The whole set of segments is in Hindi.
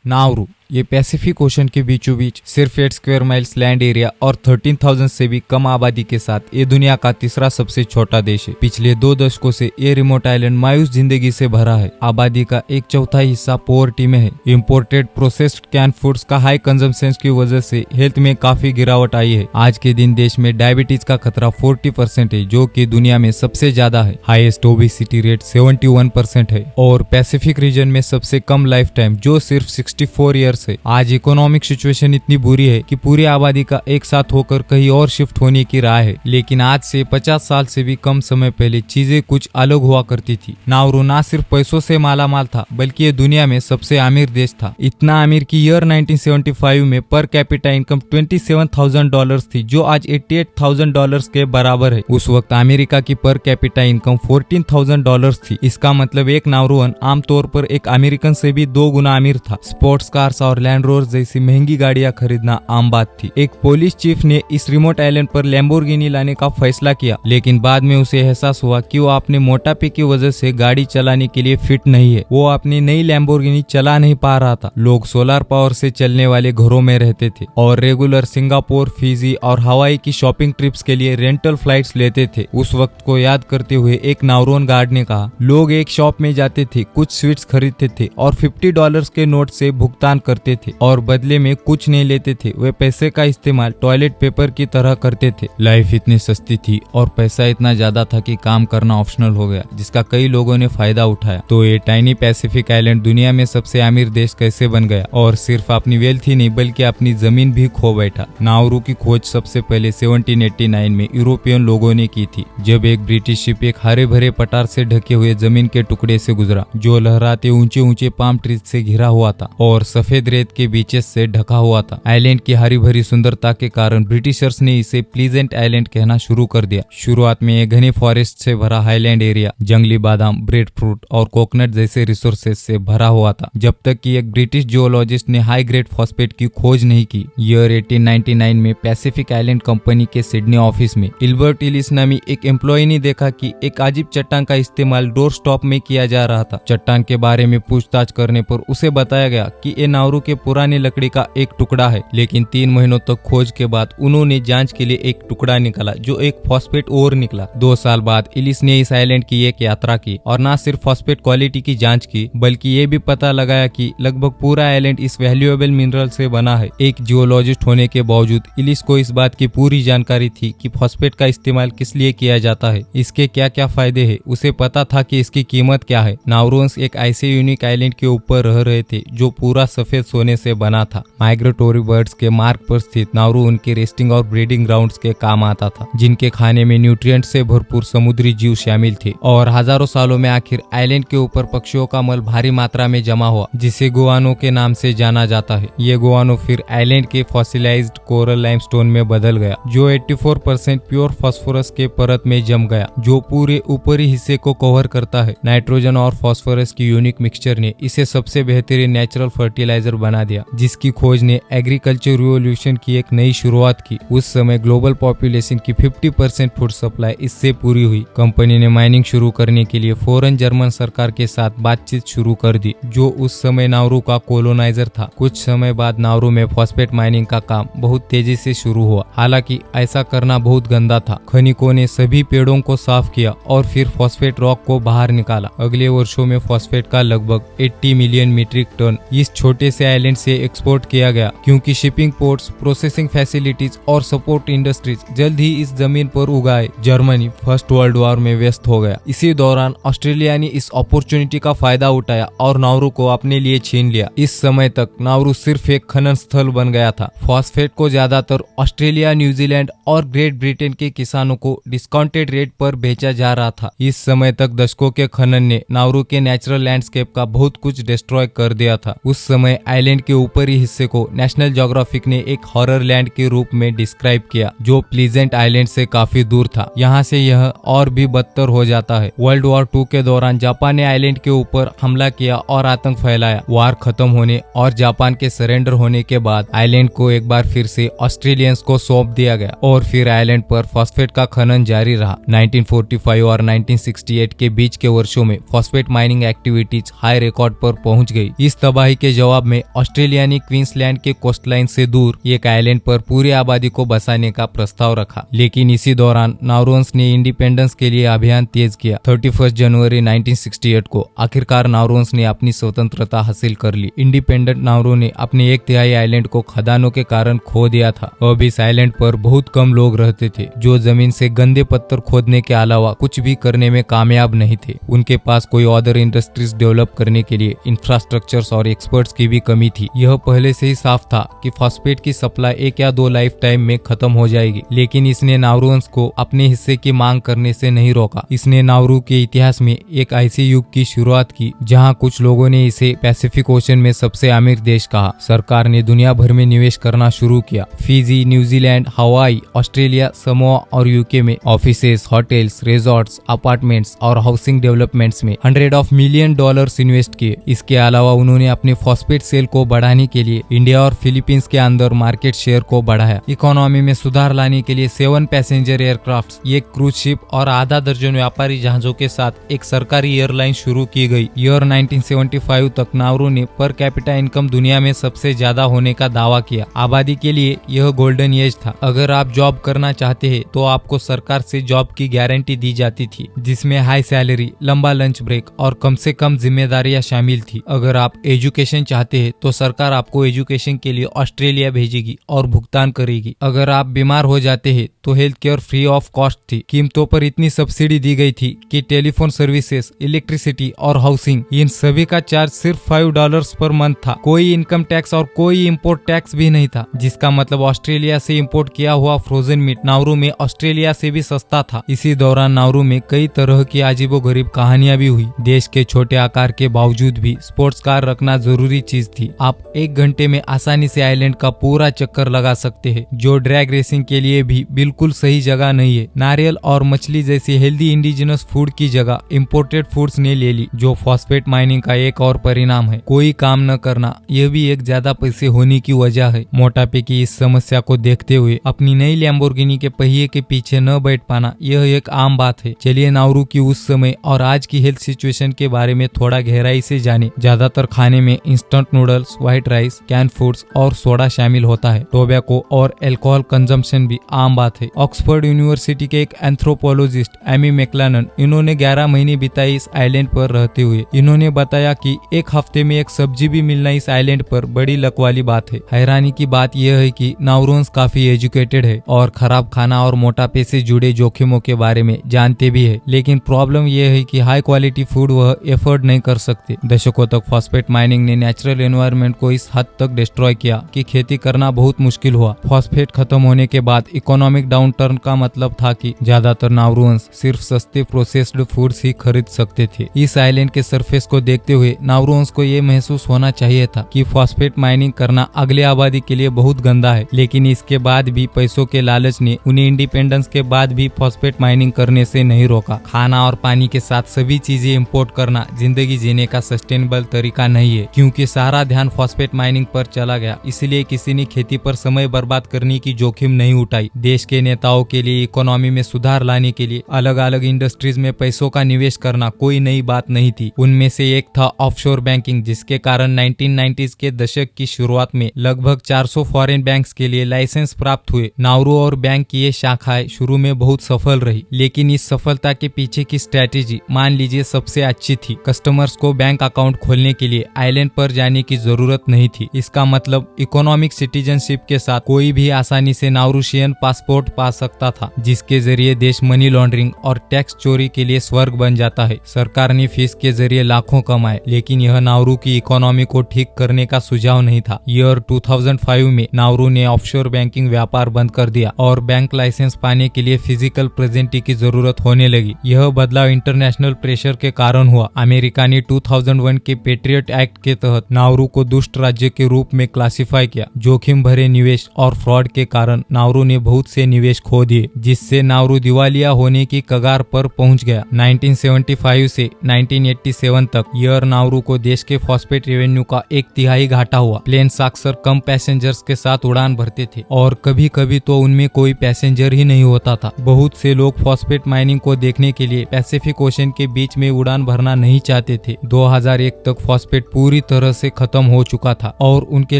नाउरू ये पैसिफिक ओशन के बीचों बीच सिर्फ 8 स्क्वायर माइल्स लैंड एरिया और 13,000 से भी कम आबादी के साथ ये दुनिया का तीसरा सबसे छोटा देश है। पिछले 2 दशकों से ये रिमोट आइलैंड मायूस जिंदगी से भरा है। आबादी का 1/4 हिस्सा पोवर्टी में है। इम्पोर्टेड प्रोसेस्ड कैन फूड्स का हाई कंजम्पशन की वजह से हेल्थ में काफी गिरावट आई है। आज के दिन देश में डायबिटीज का खतरा 40% है, जो कि दुनिया में सबसे ज्यादा है। हाईएस्ट ओबेसिटी रेट 71% है और पैसिफिक रीजन में सबसे कम लाइफ टाइम जो सिर्फ 64 ईयर्स है। आज इकोनॉमिक सिचुएशन इतनी बुरी है कि पूरी आबादी का एक साथ होकर कहीं और शिफ्ट होने की राह है। लेकिन आज से 50 साल से भी कम समय पहले चीजें कुछ अलग हुआ करती थी। नाउरू ना सिर्फ पैसों से मालामाल था, बल्कि ये दुनिया में सबसे अमीर देश था। इतना अमीर कि ईयर 1975 में पर कैपिटा इनकम $27,000 थी, जो आज $88,000 के बराबर है। उस वक्त अमेरिका की पर कैपिटा इनकम $14,000 थी। इसका मतलब एक नाउरूअन आमतौर पर एक अमेरिकन से भी 2 गुना अमीर था। स्पोर्ट्स कार्स और लैंड रोवर्स जैसी महंगी गाड़ियां खरीदना आम बात थी। एक पुलिस चीफ ने इस रिमोट आइलैंड पर लैम्बोर्गिनी लाने का फैसला किया, लेकिन बाद में उसे एहसास हुआ कि वो अपने मोटापे की वजह से गाड़ी चलाने के लिए फिट नहीं है। वो अपनी नई लैम्बोर्गिनी चला नहीं पा रहा था। लोग सोलर पावर से चलने वाले घरों में रहते थे और रेगुलर सिंगापुर, फिजी और हवाई की शॉपिंग ट्रिप्स के लिए रेंटल फ्लाइट्स लेते थे। उस वक्त को याद करते हुए एक नाउरूअन गार्ड ने कहा, लोग एक शॉप में जाते थे, कुछ स्वीट्स खरीदते थे और $50 के नोट से भुगतान करते थे और बदले में कुछ नहीं लेते थे। वे पैसे का इस्तेमाल टॉयलेट पेपर की तरह करते थे। लाइफ इतनी सस्ती थी और पैसा इतना ज्यादा था कि काम करना ऑप्शनल हो गया, जिसका कई लोगों ने फायदा उठाया। तो ये टाइनी पैसिफिक आइलैंड दुनिया में सबसे अमीर देश कैसे बन गया, और सिर्फ अपनी वेल्थ ही नहीं बल्कि अपनी जमीन भी खो बैठा। नाउरू की खोज सबसे पहले 1789 में यूरोपियन लोगों ने की थी, जब एक ब्रिटिश शिप एक हरे भरे पठार से ढके हुए जमीन के टुकड़े से गुजरा, जो लहराते ऊंचे ऊंचे पाम ट्रीज से घिरा हुआ था और सफेद रेत के बीचेस से ढका हुआ था। आइलैंड की हरी भरी सुंदरता के कारण ब्रिटिशर्स ने इसे प्लीजेंट आइलैंड कहना शुरू कर दिया। शुरुआत में ये घने फॉरेस्ट से भरा हाईलैंड एरिया जंगली बादाम, ब्रेड फ्रूट और कोकोनट जैसे रिसोर्सेज से भरा हुआ था, जब तक कि एक ब्रिटिश जियोलॉजिस्ट ने हाई ग्रेड फॉस्फेट की खोज नहीं की। ईयर 1899 में पैसिफिक आइलैंड कंपनी के सिडनी ऑफिस में इल्बर्ट इलिस नामी एक एम्प्लॉय ने देखा कि एक अजीब चट्टान का इस्तेमाल डोर स्टॉप में किया जा रहा था। चट्टान के बारे में पूछताछ करने पर उसे बताया गया कि ये नाउरू के पुरानी लकड़ी का एक टुकड़ा है। लेकिन 3 महीनों तक खोज के बाद उन्होंने जांच के लिए एक टुकड़ा निकाला, जो एक फॉस्फेट ओर निकला। 2 साल बाद इलिस ने इस आइलैंड की एक यात्रा की और न सिर्फ फॉस्फेट क्वालिटी की जांच की, बल्कि ये भी पता लगाया कि लगभग पूरा आइलैंड इस वैल्यूएबल मिनरल से बना है। एक जियोलॉजिस्ट होने के बावजूद इलिस को इस बात की पूरी जानकारी थी कि फॉस्फेट का इस्तेमाल किस लिए किया जाता है, इसके क्या क्या फायदे है। उसे पता था कि इसकी कीमत क्या है। नाउरूअन्स एक ऐसे यूनिक आइलैंड के ऊपर रह रहे थे जो पूरा सफेद सोने से बना था। माइग्रेटोरी बर्ड्स के मार्ग पर स्थित नाउरू उनके रेस्टिंग और ब्रीडिंग ग्राउंड्स के काम आता था, जिनके खाने में न्यूट्रिएंट से भरपूर समुद्री जीव शामिल थे। और हजारों सालों में आखिर आइलैंड के ऊपर पक्षियों का मल भारी मात्रा में जमा हुआ, जिसे गुआनो के नाम से जाना जाता है। ये गुआनो फिर आइलैंड के फॉसिलाइज्ड कोरल लाइमस्टोन में बदल गया, जो 84% प्योर फास्फोरस के परत में जम गया, जो पूरे ऊपरी हिस्से को कवर करता है। नाइट्रोजन और फास्फोरस की यूनिक मिक्सचर ने इसे सबसे बेहतरीन नेचुरल फर्टिलाइजर बना दिया, जिसकी खोज ने एग्रीकल्चर रिवॉल्यूशन की एक नई शुरुआत की। उस समय ग्लोबल पॉपुलेशन की 50% फूड सप्लाई इससे पूरी हुई। कंपनी ने माइनिंग शुरू करने के लिए फौरन जर्मन सरकार के साथ बातचीत शुरू कर दी, जो उस समय नाउरू का कोलोनाइजर था। कुछ समय बाद नाउरू में फॉस्फेट माइनिंग का काम बहुत तेजी से शुरू हुआ। हालांकि ऐसा करना बहुत गंदा था। खनिकों ने सभी पेड़ों को साफ किया और फिर फॉस्फेट रॉक को बाहर निकाला। अगले वर्षों में फॉस्फेट का लगभग 80 मिलियन मीट्रिक टन इस छोटे से आइलैंड से एक्सपोर्ट किया गया, क्योंकि शिपिंग पोर्ट्स, प्रोसेसिंग फैसिलिटीज और सपोर्ट इंडस्ट्रीज जल्द ही इस जमीन पर उगाए। जर्मनी फर्स्ट वर्ल्ड वॉर में व्यस्त हो गया। इसी दौरान ऑस्ट्रेलिया ने इस अपॉर्चुनिटी का फायदा उठाया और नाउरू को अपने लिए छीन लिया। इस समय तक नाउरू सिर्फ एक खनन स्थल बन गया था। फॉस्फेट को ज्यादातर ऑस्ट्रेलिया, न्यूजीलैंड और ग्रेट ब्रिटेन के किसानों को डिस्काउंटेड रेट पर बेचा जा रहा था। इस समय तक दशकों के खनन ने नाउरू के नेचुरल लैंडस्केप का बहुत कुछ डिस्ट्रॉय कर दिया था। उस समय आइलैंड के ऊपरी हिस्से को नेशनल ज्योग्राफिक ने एक हॉरर लैंड के रूप में डिस्क्राइब किया, जो प्लीजेंट आइलैंड से काफी दूर था। यहाँ से यह और भी बदतर हो जाता है। वर्ल्ड वॉर 2 के दौरान जापान ने आइलैंड के ऊपर हमला किया और आतंक फैलाया। वार खत्म होने और जापान के सरेंडर होने के बाद आइलैंड को एक बार फिर से ऑस्ट्रेलियंस को सौंप दिया गया और फिर आइलैंड पर फॉस्फेट का खनन जारी रहा। 1945 और 1968 के बीच के वर्षों में phosphate mining activities high record पर पहुंच गई। इस तबाही के जवाब में ने ऑस्ट्रेलिया ने क्वींसलैंड के कोस्टलाइन से दूर एक आइलैंड पर पूरी आबादी को बसाने का प्रस्ताव रखा, लेकिन इसी दौरान नाउरून्स ने इंडिपेंडेंस के लिए अभियान तेज किया। 31 जनवरी 1968 को आखिरकार नाउरून्स ने अपनी स्वतंत्रता हासिल कर ली। इंडिपेंडेंट नाउरू ने अपने 1/3 आइलैंड को खदानों के कारण खो दिया था। अब इस आइलैंड पर बहुत कम लोग रहते थे जो जमीन से गंदे पत्थर खोदने के अलावा कुछ भी करने में कामयाब नहीं थे। उनके पास कोई अदर इंडस्ट्रीज डेवलप करने के लिए इंफ्रास्ट्रक्चर्स और एक्सपर्ट्स की भी कमी थी। यह पहले से ही साफ था कि फॉस्फेट की सप्लाई 1 या 2 लाइफ टाइम में खत्म हो जाएगी, लेकिन इसने नाउरून्स को अपने हिस्से की मांग करने से नहीं रोका। इसने नाउरू के इतिहास में एक ऐसे युग की शुरुआत की जहां कुछ लोगों ने इसे पैसिफिक ओशन में सबसे अमीर देश कहा। सरकार ने दुनिया भर में निवेश करना शुरू किया। फिजी, न्यूजीलैंड, हवाई, ऑस्ट्रेलिया, समोआ और यूके में ऑफिसेस, होटल्स, रिजॉर्ट्स, अपार्टमेंट्स और हाउसिंग डेवलपमेंट्स में $100 मिलियन इन्वेस्ट किए। इसके अलावा उन्होंने अपने फॉस्फेट सेल को बढ़ाने के लिए इंडिया और फिलीपींस के अंदर मार्केट शेयर को बढ़ाया। इकोनॉमी में सुधार लाने के लिए 7 पैसेंजर एयरक्राफ्ट, एक क्रूज शिप और आधा दर्जन व्यापारी जहाजों के साथ एक सरकारी एयरलाइन शुरू की गई। ईयर 1975 तक नाउरू ने पर कैपिटा इनकम दुनिया में सबसे ज्यादा होने का दावा किया। आबादी के लिए यह गोल्डन एज था। अगर आप जॉब करना चाहते हैं तो आपको सरकार से जॉब की गारंटी दी जाती थी, जिसमें हाई सैलरी, लंबा लंच ब्रेक और कम से कम जिम्मेदारियां शामिल थी। अगर आप एजुकेशन चाहते हैं तो सरकार आपको एजुकेशन के लिए ऑस्ट्रेलिया भेजेगी और भुगतान करेगी। अगर आप बीमार हो जाते हैं तो health care free of cost थी। कीमतों पर इतनी सब्सिडी दी गई थी कि टेलीफोन सर्विसेज, इलेक्ट्रिसिटी और हाउसिंग, इन सभी का चार्ज सिर्फ $5 पर मंथ था। कोई इनकम टैक्स और कोई इम्पोर्ट टैक्स भी नहीं था, जिसका मतलब ऑस्ट्रेलिया से इम्पोर्ट किया हुआ फ्रोजन मीट नाउरू में ऑस्ट्रेलिया से भी सस्ता था। इसी दौरान नाउरू में कई तरह की अजीबोगरीब कहानियां भी हुई। देश के छोटे आकार के बावजूद भी स्पोर्ट्स कार रखना जरूरी चीज थी। आप 1 घंटे में आसानी से आइलैंड का पूरा चक्कर लगा सकते हैं, जो ड्रैग रेसिंग के लिए भी बिल्कुल सही जगह नहीं है। नारियल और मछली जैसी हेल्दी इंडिजिनस फूड की जगह इम्पोर्टेड फूड्स ने ले ली, जो फॉस्फेट माइनिंग का एक और परिणाम है। कोई काम न करना, यह भी एक ज्यादा पैसे होने की वजह है। मोटापे की इस समस्या को देखते हुए अपनी नई लैम्बोर्गिनी के पहिए के पीछे न बैठ पाना यह एक आम बात है। चलिए नाउरू की उस समय और आज की हेल्थ सिचुएशन के बारे में थोड़ा गहराई से जाने। ज्यादातर खाने में instant noodles, white rice, can foods और सोडा शामिल होता है। टोबैको और अल्कोहल कंजम्पशन भी आम बात है। ऑक्सफोर्ड यूनिवर्सिटी के एक एंथ्रोपोलॉजिस्ट एमी मैक्लानन, इन्होंने 11 महीने बिताए इस आइलैंड पर रहते हुए। इन्होंने बताया कि एक हफ्ते में एक सब्जी भी मिलना इस आइलैंड पर बड़ी लक वाली बात है। हैरानी की बात यह है कि नाउरून्स काफी एजुकेटेड है और खराब खाना और मोटापे से जुड़े जोखिमों के बारे में जानते भी है, लेकिन प्रॉब्लम यह है कि हाई क्वालिटी फूड वह एफोर्ड नहीं कर सकते। दशकों तक फॉस्फेट माइनिंग ने नेचुरल एनवायरनमेंट को इस हद तक डिस्ट्रॉय किया कि खेती करना बहुत मुश्किल हुआ। फॉस्फेट खत्म होने के बाद इकोनॉमिक डाउनटर्न का मतलब था कि ज्यादातर नाउरून्स सिर्फ सस्ते प्रोसेस्ड फूड्स ही खरीद सकते थे। इस आइलैंड के सरफेस को देखते हुए नाउरून्स को ये महसूस होना चाहिए था कि फॉस्फेट माइनिंग करना अगले आबादी के लिए बहुत गंदा है, लेकिन इसके बाद भी पैसों के लालच ने उन्हें इंडिपेंडेंस के बाद भी फॉस्फेट माइनिंग करने से नहीं रोका। खाना और पानी के साथ सभी चीजें इंपोर्ट करना जिंदगी जीने का सस्टेनेबल तरीका नहीं है। क्योंकि सारा ध्यान फॉस्फेट माइनिंग पर चला गया, इसलिए किसी ने खेती पर समय बर्बाद करने की जोखिम नहीं उठाई। देश के नेताओं के लिए इकोनॉमी में सुधार लाने के लिए अलग अलग इंडस्ट्रीज में पैसों का निवेश करना कोई नई बात नहीं थी। उनमें से एक था ऑफशोर बैंकिंग, जिसके कारण 1990s के दशक की शुरुआत में लगभग 400 फॉरेन बैंक्स के लिए लाइसेंस प्राप्त हुए। नाउरू और बैंक की ये शाखाएं शुरू में बहुत सफल रही, लेकिन इस सफलता के पीछे की स्ट्रेटेजी मान लीजिए सबसे अच्छी थी। कस्टमर्स को बैंक अकाउंट खोलने के लिए आइलैंड पर जाने की जरूरत नहीं थी। इसका मतलब इकोनॉमिक सिटीजनशिप के साथ कोई भी आसानी से नाउरूशियन पासपोर्ट पा सकता था, जिसके जरिए देश मनी लॉन्ड्रिंग और टैक्स चोरी के लिए स्वर्ग बन जाता है। सरकार ने फीस के जरिए लाखों कमाए, लेकिन यह नाउरू की इकोनॉमी को ठीक करने का सुझाव नहीं था। ईयर 2005 में नाउरू ने ऑफशोर बैंकिंग व्यापार बंद कर दिया और बैंक लाइसेंस पाने के लिए फिजिकल प्रेजेंटी की जरूरत होने लगी। यह बदलाव इंटरनेशनल प्रेशर के कारण हुआ। अमेरिका ने 2001 के पेट्रियट एक्ट के तहत नाउरू को दुष्ट राज्य के रूप में क्लासिफाई किया। जोखिम भरे निवेश और फ्रॉड के कारण नाउरू ने बहुत से निवेश खो दिए, जिससे नाउरू दिवालिया होने की कगार पर पहुंच गया। 1975 से 1987 तक ईयर नाउरू को देश के फॉस्फेट रेवेन्यू का 1/3 घाटा हुआ। प्लेन्स अक्सर कम पैसेंजर्स के साथ उड़ान भरते थे और कभी कभी तो उनमें कोई पैसेंजर ही नहीं होता था। बहुत से लोग फॉस्फेट माइनिंग को देखने के लिए पैसिफिक ओशन के बीच में उड़ान भरना नहीं चाहते थे। 2001 तक फॉस्फेट पूरी तरह से खत्म हो चुका था और उनके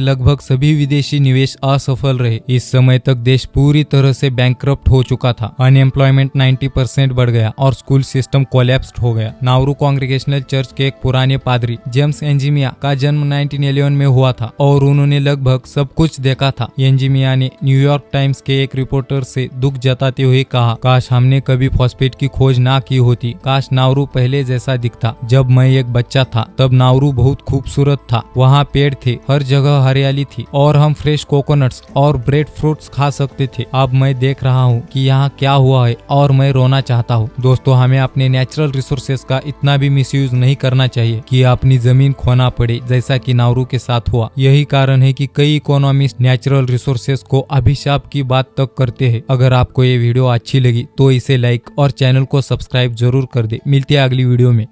लगभग सभी विदेशी निवेश असफल रहे। इस समय तक देश पूरी तरह से बैंकरप्ट हो चुका था। अनएम्प्लॉयमेंट 90% बढ़ गया और स्कूल सिस्टम कोलैप्स्ड हो गया। नाउरू कांग्रेगेशनल चर्च के एक पुराने पादरी जेम्स एंजिमिया का जन्म 1911 में हुआ था और उन्होंने लगभग सब कुछ देखा था। एंजिमिया ने न्यूयॉर्क टाइम्स के एक रिपोर्टर से दुख जताते हुए कहा, काश हमने कभी फॉस्फेट की खोज ना की होती। काश नाउरू पहले जैसा दिखता। जब मैं एक बच्चा था तब नाउरू बहुत खूबसूरत था। वहाँ पेड़ थे, हर जगह हरियाली थी और हम फ्रेश कोकोनट्स और ब्रेड फ्रूट्स खा सकते थे। अब मैं देख रहा हूँ कि यहाँ क्या हुआ है और मैं रोना चाहता हूँ। दोस्तों, हमें अपने नेचुरल रिसोर्सेस का इतना भी मिसयूज नहीं करना चाहिए कि अपनी जमीन खोना पड़े, जैसा कि नाउरू के साथ हुआ। यही कारण है कि कई इकोनॉमिस्ट नेचुरल रिसोर्सेस को अभिशाप की बात तक करते हैं। अगर आपको ये वीडियो अच्छी लगी तो इसे लाइक और चैनल को सब्सक्राइब जरूर कर दे। मिलते हैं अगली वीडियो में।